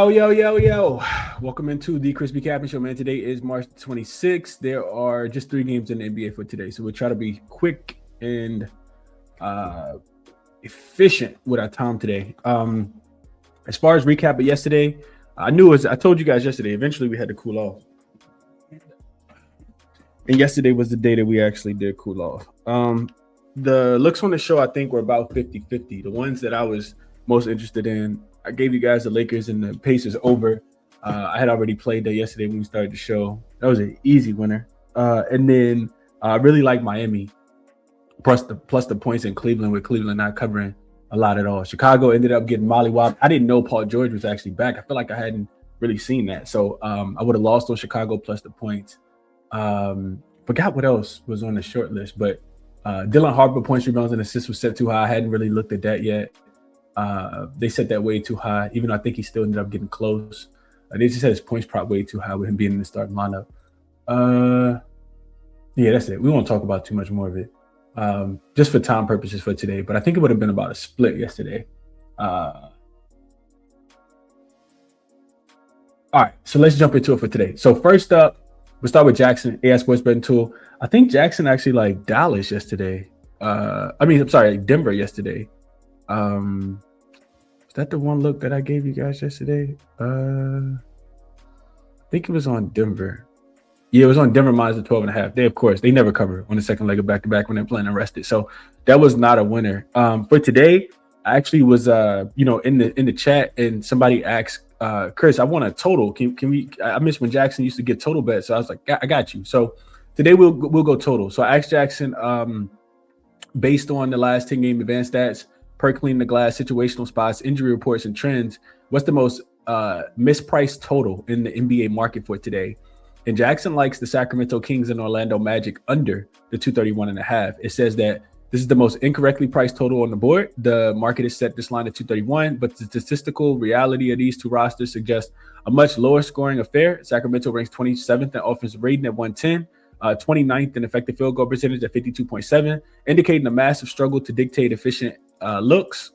Yo. Welcome into the ChrisBeCappinn show, man. Today is March 26th. There are just 3 games in the NBA for today. So we'll try to be quick and efficient with our time today. As far as recap of yesterday, I told you guys yesterday, eventually we had to cool off. And yesterday was the day that we actually did cool off. The looks on the show, I think, were about 50-50. The ones that I was most interested in, I gave you guys the Lakers and the Pacers over. I had already played that yesterday when we started the show. That was an easy winner. And then I really like Miami, plus the points in Cleveland, with Cleveland not covering a lot at all. Chicago ended up getting mollywopped. I didn't know Paul George was actually back. I feel like I hadn't really seen that. So I would have lost on Chicago plus the points. Forgot what else was on the short list, but Dylan Harper points, rebounds, and assists was set too high. I hadn't really looked at that yet. They set that way too high, even though I think he still ended up getting close. They just had his points prop way too high with him being in the starting lineup. Yeah, that's it. We won't talk about too much more of it, just for time purposes for today. But I think it would have been about a split yesterday. All right, so let's jump into it for today. So first up, we'll start with Jackson, AI Sports Betting Tool. I think Jackson actually liked Dallas yesterday. Denver yesterday. Is that the one look that I gave you guys yesterday? I think it was on Denver. Yeah, it was on Denver minus the 12.5. They never cover on the second leg of back-to-back when they're playing arrested. So that was not a winner. For today, I actually was in the chat, and somebody asked, Chris, I want a total. Can we? I missed when Jackson used to get total bets, so I was like, I got you. So today we'll go total. So I asked Jackson, based on the last 10 game advanced stats, per clean the glass, situational spots, injury reports, and trends, what's the most mispriced total in the NBA market for today? And Jackson likes the Sacramento Kings and Orlando Magic under the 231.5. It says that this is the most incorrectly priced total on the board. The market has set this line at 231, but the statistical reality of these two rosters suggests a much lower scoring affair. Sacramento ranks 27th in offensive rating at 110, 29th in effective field goal percentage at 52.7, indicating a massive struggle to dictate efficient looks.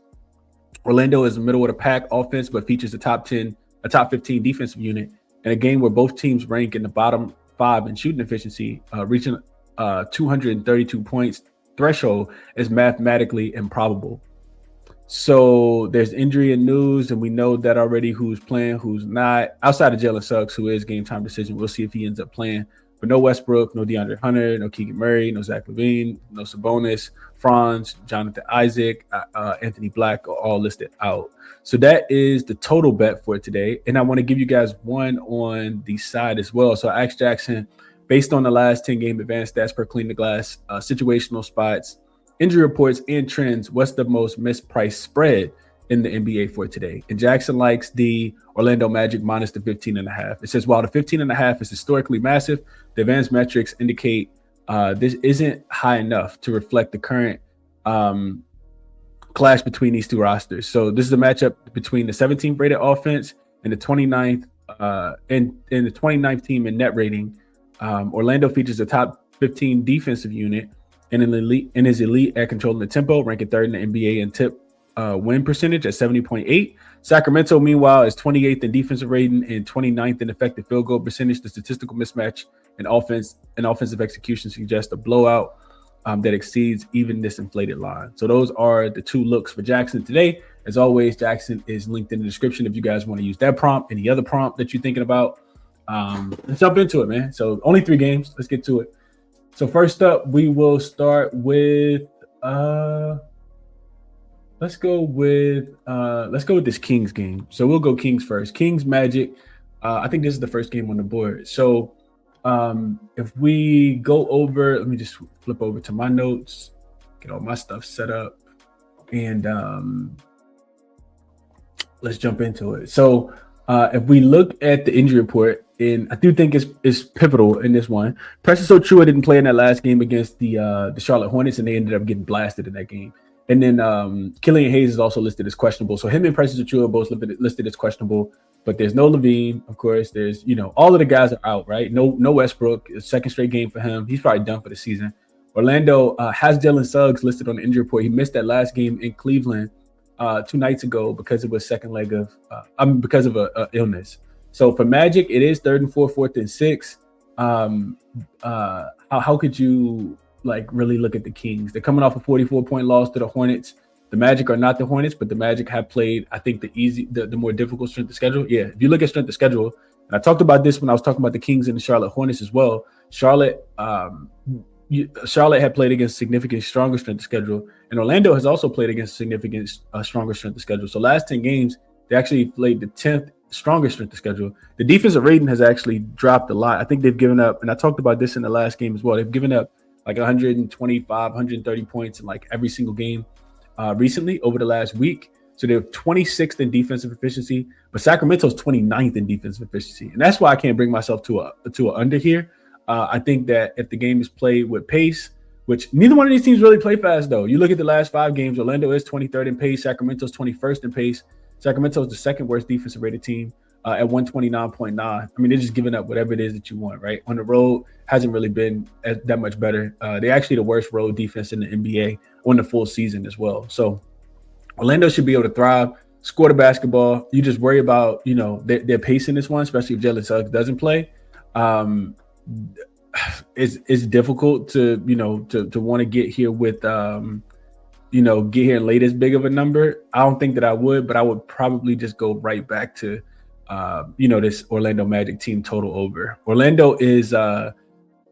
Orlando is the middle of the pack offense, but features a top 15 defensive unit. In a game where both teams rank in the bottom 5 in shooting efficiency, reaching 232 points threshold is mathematically improbable. So there's injury and news, and we know that already who's playing, who's not. Outside of Jalen Suggs, who is game time decision, we'll see if he ends up playing. But no Westbrook, no DeAndre Hunter, no Keegan Murray, no Zach LaVine, no Sabonis, Franz, Jonathan Isaac, Anthony Black are all listed out. So that is the total bet for today. And I want to give you guys one on the side as well. So I asked Jackson, based on the last 10 game advanced stats per clean the glass, situational spots, injury reports, and trends, what's the most mispriced spread in the NBA for today? And Jackson likes the Orlando Magic minus the 15.5. It says, while the 15.5 is historically massive, the advanced metrics indicate this isn't high enough to reflect the current clash between these two rosters. So this is a matchup between the 17th rated offense and the 29th and the 29th team in net rating. Orlando features a top 15 defensive unit and is elite at controlling the tempo, ranking 3rd in the NBA in tip win percentage at 70.8. Sacramento, meanwhile, is 28th in defensive rating and 29th in effective field goal percentage. The statistical mismatch in offensive execution suggests a blowout that exceeds even this inflated line. So those are the 2 looks for Jackson today. As always, Jackson is linked in the description if you guys want to use that prompt, any other prompt that you're thinking about. Let's jump into it, man. So only 3 games. Let's get to it. So first up, we will start with let's go with this Kings game. So we'll go Kings first. Kings Magic. I think this is the first game on the board. So if we go over, let me just flip over to my notes, get all my stuff set up, and let's jump into it. So if we look at the injury report, and I do think it's pivotal in this one. Precious Achiuwa didn't play in that last game against the Charlotte Hornets, and they ended up getting blasted in that game. And then Killian Hayes is also listed as questionable. So him and Precious Achiuwa are both listed as questionable. But there's no LaVine, of course. There's, all of the guys are out, right? No Westbrook. It's second straight game for him. He's probably done for the season. Orlando has Jalen Suggs listed on the injury report. He missed that last game in Cleveland 2 nights ago because it was second leg of because of a illness. So for Magic, it is 3rd and 4, 4th and 6. How could you like really look at the Kings? They're coming off a 44-point loss to the Hornets. The Magic are not the Hornets, but the Magic have played, I think, the more difficult strength of schedule. Yeah, if you look at strength of schedule, and I talked about this when I was talking about the Kings and the Charlotte Hornets as well. Charlotte had played against significant stronger strength of schedule, and Orlando has also played against significant stronger strength of schedule. So last 10 games, they actually played the 10th strongest strength of schedule. The defensive rating has actually dropped a lot. I think they've given up, and I talked about this in the last game as well. They've given up like 125, 130 points in like every single game recently over the last week. So they're 26th in defensive efficiency, but Sacramento's 29th in defensive efficiency. And that's why I can't bring myself to an under here. I think that if the game is played with pace, which neither one of these teams really play fast, though. You look at the last 5 games, Orlando is 23rd in pace. Sacramento's 21st in pace. Sacramento is the second worst defensive rated team at 129.9. I mean, they're just giving up whatever it is that you want, right? On the road, hasn't really been that much better. They're actually the worst road defense in the NBA on the full season as well. So Orlando should be able to thrive, score the basketball. You just worry about, their pace in this one, especially if Jalen Suggs doesn't play. It's difficult to want to get here with get here and lay this big of a number. I don't think that I would, but I would probably just go right back to this Orlando Magic team total over. Orlando is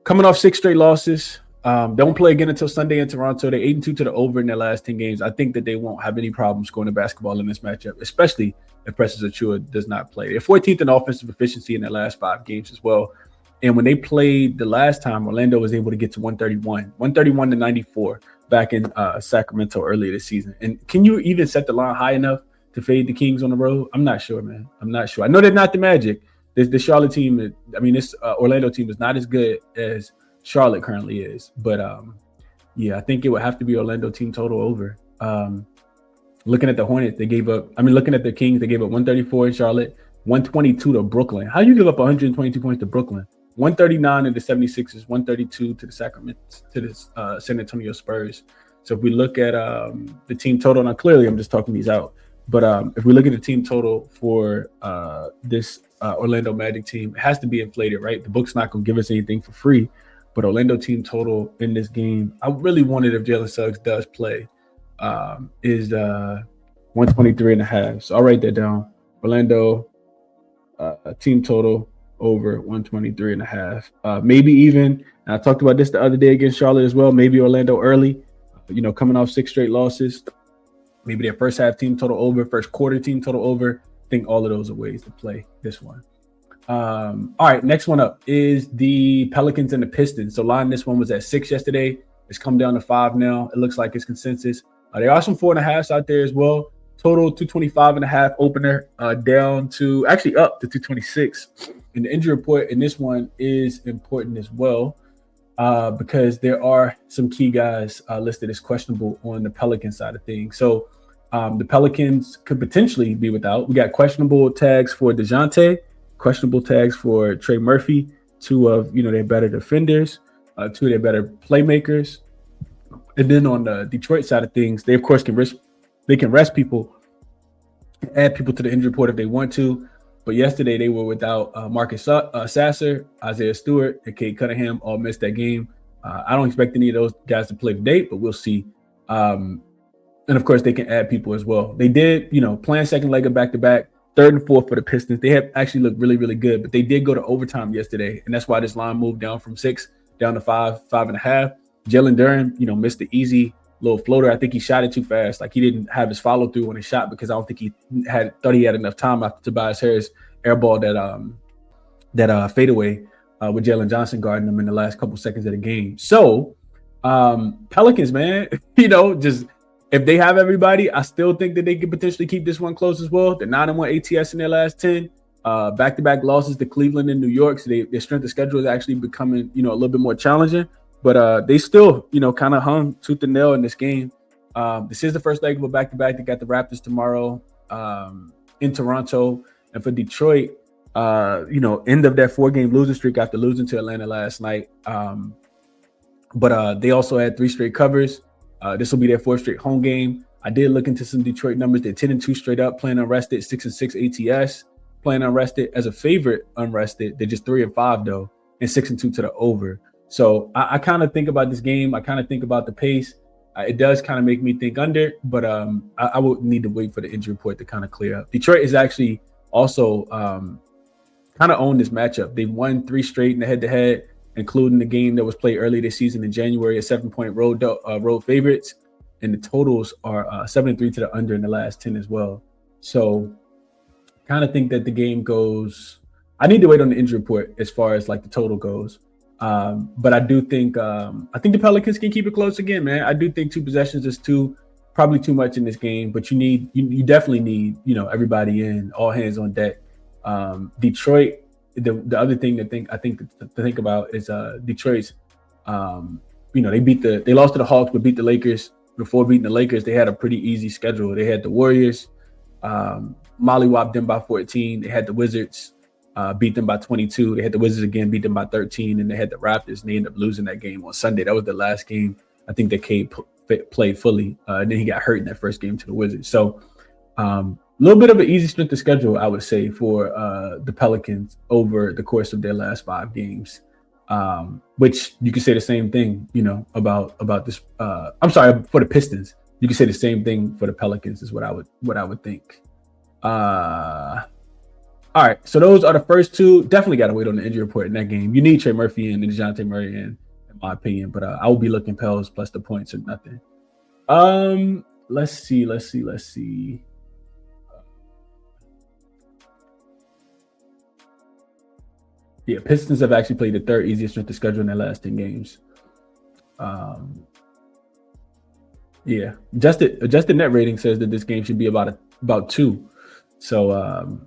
coming off 6 straight losses. Don't play again until Sunday in Toronto. They're 8-2 to the over in their last 10 games. I think that they won't have any problem scoring the basketball in this matchup, especially if Precious Achiuwa does not play. They're 14th in offensive efficiency in their last 5 games as well. And when they played the last time, Orlando was able to get to 131 to 94 back in Sacramento earlier this season. And can you even set the line high enough to fade the Kings on the road? I'm not sure, man. I'm not sure. I know they're not the Magic. The Charlotte team, this Orlando team is not as good as Charlotte currently is. But, I think it would have to be Orlando team total over. Looking at the Hornets, looking at the Kings, they gave up 134 in Charlotte, 122 to Brooklyn. How you give up 122 points to Brooklyn? 139 to the 76ers, 132 to the San Antonio Spurs. So if we look at the team total, now clearly I'm just talking these out, but if we look at the team total for this Orlando Magic team, it has to be inflated, right? The book's not going to give us anything for free, but Orlando team total in this game, I really wondered if Jalen Suggs does play, is 123.5. So I'll write that down. Orlando team total over 123.5. Maybe even, and I talked about this the other day against Charlotte as well, maybe Orlando early, coming off 6 straight losses. Maybe their first half team total over, first quarter team total over. I think all of those are ways to play this one. All right, next one up is the Pelicans and the Pistons. So line this one was at 6 yesterday. It's come down to 5 now. It looks like it's consensus. There are some 4.5s out there as well. Total 225.5 opener, down to actually up to 226. And the injury report in this one is important as well, because there are some key guys listed as questionable on the Pelican side of things. So the Pelicans could potentially be without. We got questionable tags for DeJounte, questionable tags for Trey Murphy, 2 of their better defenders, 2 of their better playmakers. And then on the Detroit side of things, they of course can rest people, add people to the injury report if they want to. But yesterday they were without Marcus Sasser, Isaiah Stewart, and Cade Cunningham all missed that game. I don't expect any of those guys to play today, but we'll see. And of course they can add people as well. They did, playing second leg of back-to-back, 3rd and 4th for the Pistons. They have actually looked really, really good, but they did go to overtime yesterday. And that's why this line moved down from 6 down to 5.5. Jalen Duren, missed the easy little floater. I think he shot it too fast. Like he didn't have his follow through on his shot because I don't think he thought he had enough time after Tobias Harris airballed that fadeaway with Jalen Johnson guarding him in the last couple seconds of the game. So Pelicans, man, just if they have everybody, I still think that they could potentially keep this one close as well. They're 9-1 ATS in their last 10. Back-to-back losses to Cleveland and New York. So their strength of schedule is actually becoming, a little bit more challenging. But they still, kind of hung tooth and nail in this game. This is the first leg of a back-to-back. They got the Raptors tomorrow in Toronto. And for Detroit, end of that 4-game losing streak after losing to Atlanta last night. But they also had 3 straight covers. This will be their 4th straight home game. I did look into some Detroit numbers. They're 10-2 straight up, playing unrested, 6-6 ATS, playing unrested as a favorite unrested. They're just 3-5 though, and 6-2 to the over. So I kind of think about this game. I kind of think about the pace. It does kind of make me think under, but I would need to wait for the injury report to kind of clear up. Detroit is actually also kind of owned this matchup. They've won 3 straight in the head-to-head, including the game that was played early this season in January, a 7-point road favorites. And the totals are 7-3 to the under in the last 10 as well. So kind of think that the game goes, I need to wait on the injury report as far as like the total goes. But I do think, the Pelicans can keep it close again, man. I do think 2 possessions is probably too much in this game, but you definitely need, everybody in, all hands on deck. Detroit, the other thing to think about is Detroit's, they lost to the Hawks, but beat the Lakers. Before beating the Lakers, they had a pretty easy schedule. They had the Warriors, mollywopped them by 14. They had the Wizards, beat them by 22. They had the Wizards again, beat them by 13. And they had the Raptors, and they ended up losing that game on Sunday. That was the last game I think that Cade played fully. And then he got hurt in that first game to the Wizards. So a little bit of an easy strength of schedule, I would say, for the Pelicans over the course of their last 5 games. Which you could say the same thing, about this. I'm sorry, for the Pistons. You could say the same thing for the Pelicans is what I would think. All right, so those are the first 2. Definitely got to wait on the injury report in that game. You need Trey Murphy and DeJounte Murray in my opinion, but I will be looking Pels plus the points or nothing. Let's see. Yeah, Pistons have actually played the 3rd easiest strength of schedule in their last 10 games. Adjusted net rating says that this game should be about 2. So,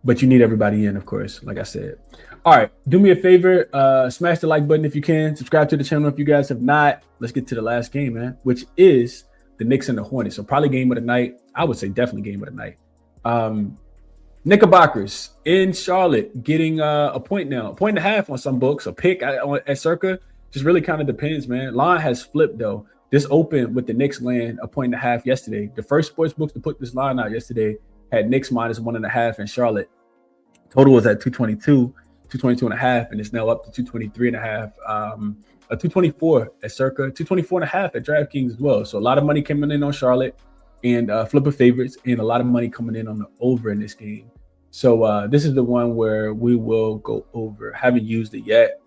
but you need everybody in, of course, like I said. All right, do me a favor, smash the like button if you can. Subscribe to the channel if you guys have not. Let's get to the last game, man, which is the Knicks and the Hornets. So probably game of the night. I would say definitely game of the night. Knickerbockers in Charlotte getting a point now, 1.5 on some books, a pick at circa. Just really kind of depends, man. Line has flipped though. This opened with the Knicks laying 1.5 yesterday. The first sports books to put this line out yesterday had Knicks minus 1.5 in Charlotte. Total was at 222.5, and it's now up to 223.5. 224 at circa, 224.5 at DraftKings as well. So a lot of money coming in on Charlotte and flipper favorites, and a lot of money coming in on the over in this game. So this is the one where we will go over. Haven't used it yet.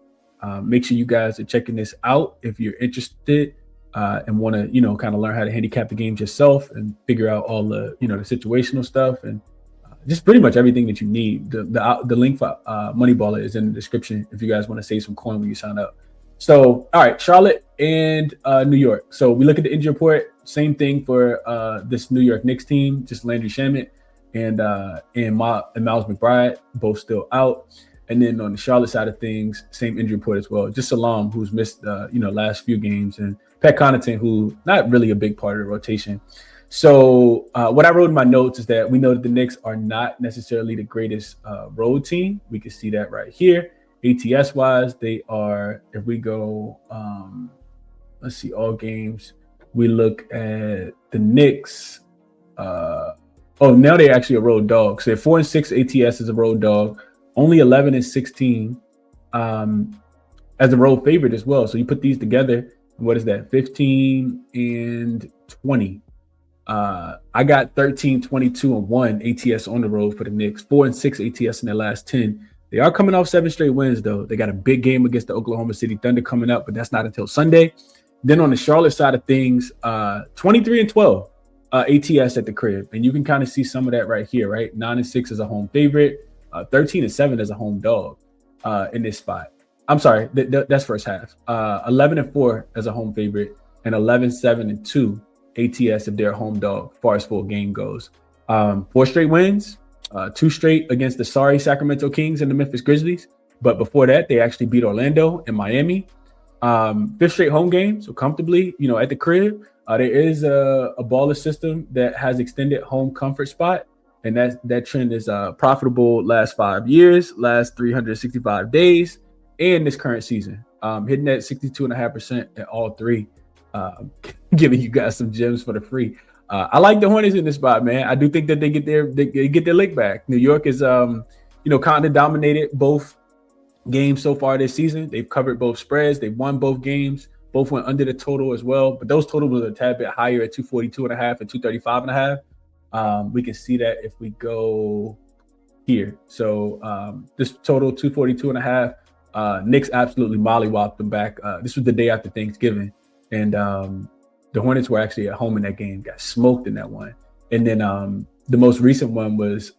Make sure you guys are checking this out if you're interested and want to, kind of learn how to handicap the games yourself and figure out all the, the situational stuff and just pretty much everything that you need. The link for Moneyballer is in the description if you guys want to save some coin when you sign up. So, all right, Charlotte and New York. So we look at the injury report. Same thing for this New York Knicks team. Just Landry Shamet and Miles McBride, both still out. And then on the Charlotte side of things, same injury report as well. Just Salam, who's missed last few games, and Pat Connaughton, who not really a big part of the rotation. So what I wrote in my notes is that we know that the Knicks are not necessarily the greatest road team. We can see that right here. ATS wise, they are, if we go, let's see, all games, we look at the Knicks. Now they're actually a road dog. So they're 4-6 ATS as a road dog, only 11-16 as a road favorite as well. So you put these together, what is that? 15-20. I got 13-22-1 ATS on the road for the Knicks, 4-6 ATS in their last 10. They are coming off 7 straight wins, though. They got a big game against the Oklahoma City Thunder coming up, but that's not until Sunday. Then on the Charlotte side of things, 23-12 ATS at the crib. And you can kind of see some of that right here, right? 9-6 as a home favorite, 13-7 as a home dog in this spot. I'm sorry, that's first half. 11-4 as a home favorite and 11-7-2 ATS if they're a home dog, as far as full game goes. 4 straight wins, 2 straight against the sorry Sacramento Kings and the Memphis Grizzlies. But before that, they actually beat Orlando and Miami. 5th straight home game, so comfortably, at the crib. There is a baller system that has extended home comfort spot, and that trend is profitable last 5 years, last 365 days, and this current season. Hitting at 62.5% at all 3, giving you guys some gems for the free. I like the Hornets in this spot, man. I do think that they get their lick back. New York is kind of dominated both games so far this season. They've covered both spreads. They've won both games. Both went under the total as well. But those totals were a tad bit higher at 242.5 and 235.5. We can see that if we go here. So this total 242.5. Knicks absolutely mollywopped them back. This was the day after Thanksgiving. And the Hornets were actually at home in that game, got smoked in that one. And then the most recent one was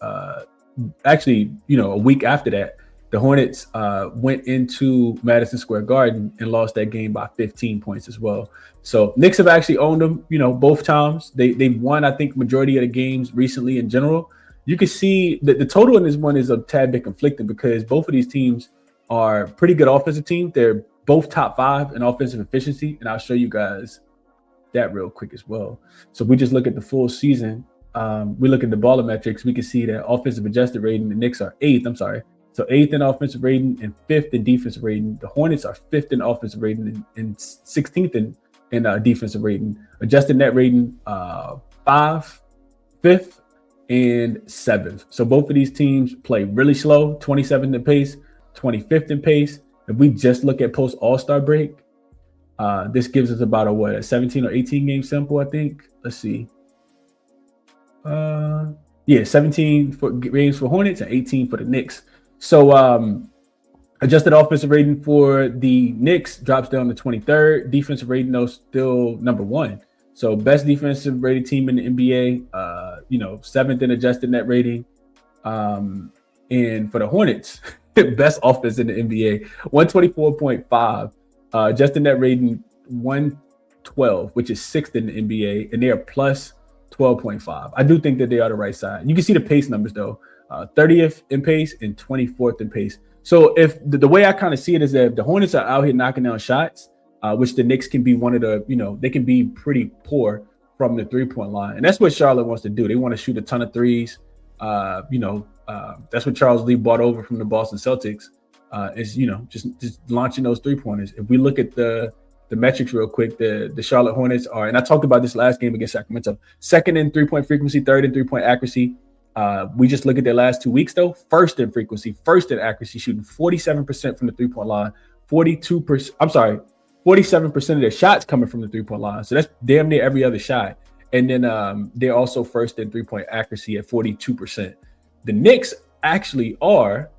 actually, a week after that. The Hornets went into Madison Square Garden and lost that game by 15 points as well. So Knicks have actually owned them, both times. They've won, I think, majority of the games recently in general. You can see that the total in this one is a tad bit conflicting because both of these teams are pretty good offensive teams. They're both top 5 in offensive efficiency, and I'll show you guys that real quick as well. So if we just look at the full season, we look at the baller metrics, we can see that offensive adjusted rating, the Knicks are 8th, So 8th in offensive rating and 5th in defensive rating. The Hornets are 5th in offensive rating and 16th in defensive rating. Adjusted net rating, 5th and 7th. So both of these teams play really slow, 27th in pace, 25th in pace. If we just look at post All-Star break, this gives us about a 17 or 18 game sample, I think. Let's see. 17 games for Hornets and 18 for the Knicks. So adjusted offensive rating for the Knicks drops down to 23rd. Defensive rating, though, still number 1. So best defensive rated team in the NBA, 7th in adjusted net rating. And for the Hornets, best offense in the NBA, 124.5. Adjusted net rating, 112, which is 6th in the NBA. And they are plus 12.5. I do think that they are the right side. You can see the pace numbers, though. 30th in pace and 24th in pace. So if the way I kind of see it is that if the Hornets are out here knocking down shots, which the Knicks can be one of the, they can be pretty poor from the 3-point line. And that's what Charlotte wants to do. They want to shoot a ton of threes. That's what Charles Lee brought over from the Boston Celtics is, just launching those 3-pointers. If we look at the metrics real quick, the Charlotte Hornets are, and I talked about this last game against Sacramento, 2nd in 3-point frequency, 3rd in 3-point accuracy. We just look at their last 2 weeks, though. 1st in frequency, 1st in accuracy, shooting 47% from the 3-point line, 47% of their shots coming from the 3-point line. So that's damn near every other shot. And then they're also 1st in 3-point accuracy at 42%. The Knicks actually are,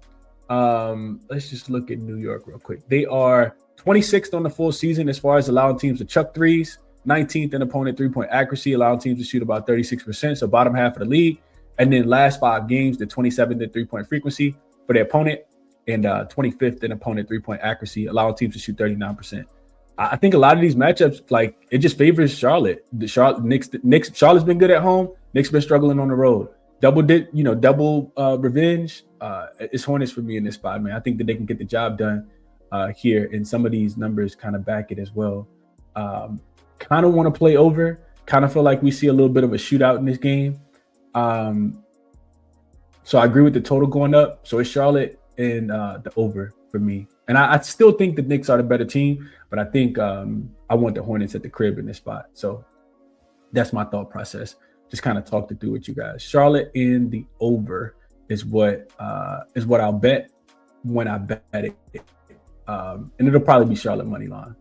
let's just look at New York real quick. They are 26th on the full season as far as allowing teams to chuck threes, 19th in opponent 3-point accuracy, allowing teams to shoot about 36%, so bottom half of the league. And then last 5 games, the 27th in 3-point frequency for their opponent and 25th in opponent 3-point accuracy, allowing teams to shoot 39%. I think a lot of these matchups, like, it just favors Charlotte. Knicks, Charlotte's been good at home. Knicks been struggling on the road. Double revenge. It's Hornets for me in this spot, man. I think that they can get the job done here, and some of these numbers kind of back it as well. Kind of want to play over. Kind of feel like we see a little bit of a shootout in this game. So I agree with the total going up. So it's Charlotte and the over for me. And I still think the Knicks are the better team, but I think I want the Hornets at the crib in this spot. So that's my thought process. Just kind of talked it through with you guys. Charlotte in the over is what I'll bet when I bet it. And it'll probably be Charlotte money line.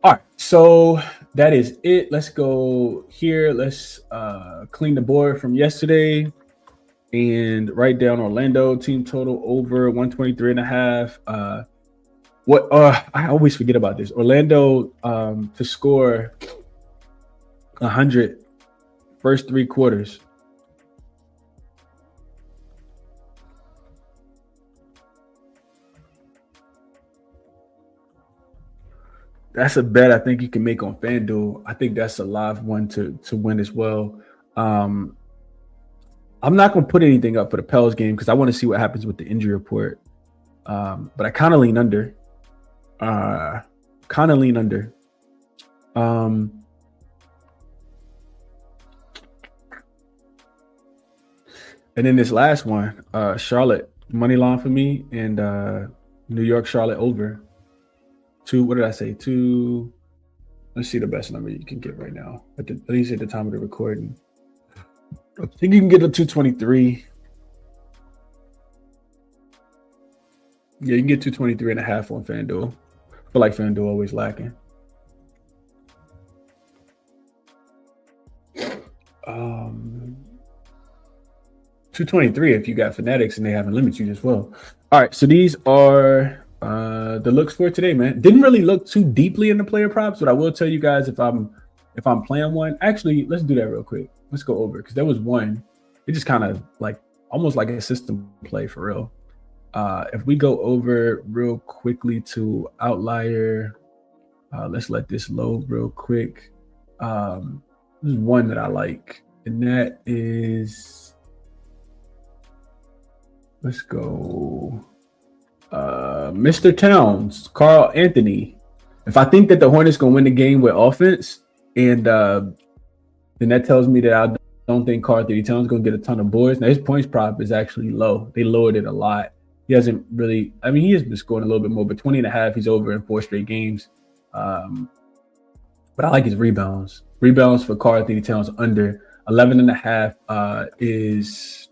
All right, so that is it. Let's go here. Let's clean the board from yesterday and write down Orlando team total over 123.5. I always forget about this. Orlando to score 100 first 3 quarters. That's a bet I think you can make on FanDuel. I think that's a live one to win as well. I'm not going to put anything up for the Pels game because I want to see what happens with the injury report. But I kind of lean under. And then this last one, Charlotte money line for me, and New York Charlotte over. What did I say? Let's see the best number you can get right now. At least at the time of the recording. I think you can get a 223. Yeah, you can get 223.5 on FanDuel. I feel like FanDuel always lacking. 223 if you got Fanatics and they haven't limited you as well. All right, so these are the looks for today, man. Didn't really look too deeply into player props, but I will tell you guys if I'm playing one. Actually, let's do that real quick. Let's go over because there was one. It just kind of like almost like a system play for real. If we go over real quickly to Outlier, let's let this load real quick. This is one that I like, and that is, let's go, Mr. Towns, Carl Anthony. If I think that the Hornets gonna win the game with offense, and then that tells me that I don't think Carl Anthony Towns gonna get a ton of boards. Now his points prop is actually low. They lowered it a lot. He hasn't really, I mean, he has been scoring a little bit more, but 20.5, he's over in 4 straight games. But I like his rebounds. Rebounds for Carl Anthony Towns under 11.5 is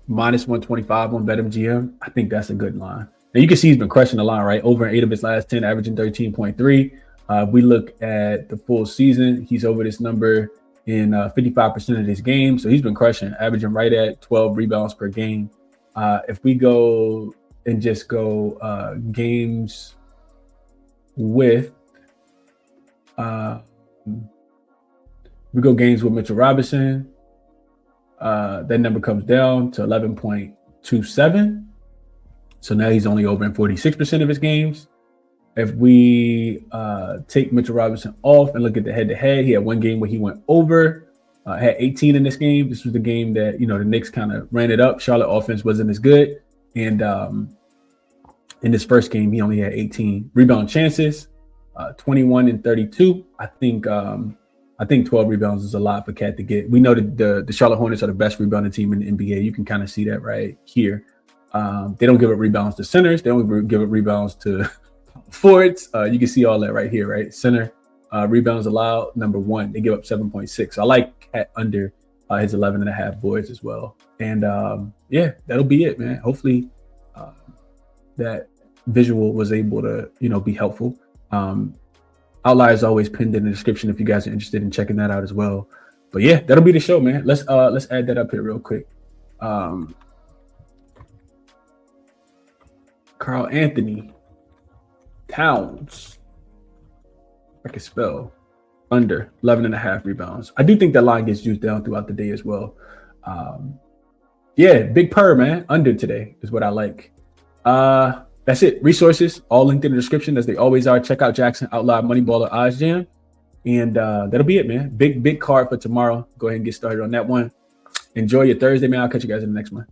minus 125 on BetMGM. I think that's a good line. Now you can see he's been crushing the line, right? Over 8 of his last 10, averaging 13.3. If we look at the full season, he's over this number in 55% of his games. So he's been crushing, averaging right at 12 rebounds per game. If we go and just go games with, we go games with Mitchell Robinson, that number comes down to 11.27. So now he's only over in 46% of his games. If we take Mitchell Robinson off and look at the head-to-head, he had one game where he went over. Had 18 in this game. This was the game that, the Knicks kind of ran it up. Charlotte offense wasn't as good. And in this first game, he only had 18 rebound chances, 21 and 32. I think 12 rebounds is a lot for Cat to get. We know that the Charlotte Hornets are the best rebounding team in the NBA. You can kind of see that right here. They don't give up rebounds to centers. They don't give up rebounds to forwards. You can see all that right here, right? Center rebounds allowed, number 1. They give up 7.6. So I like Cat under his 11.5 boards as well. And yeah, that'll be it, man. Hopefully that visual was able to, be helpful. Outlier is always pinned in the description if you guys are interested in checking that out as well. But yeah, that'll be the show, man. Let's add that up here real quick. Carl Anthony Towns, I can spell, under 11.5 rebounds. I do think that line gets used down throughout the day as well. Yeah, big purr, man. Under today is what I like. That's it. Resources all linked in the description as they always are. Check out Jackson, Outlier, Moneyballer, OddsJam. And that'll be it, man. Big card for tomorrow. Go ahead and get started on that one. Enjoy your Thursday, man. I'll catch you guys in the next one.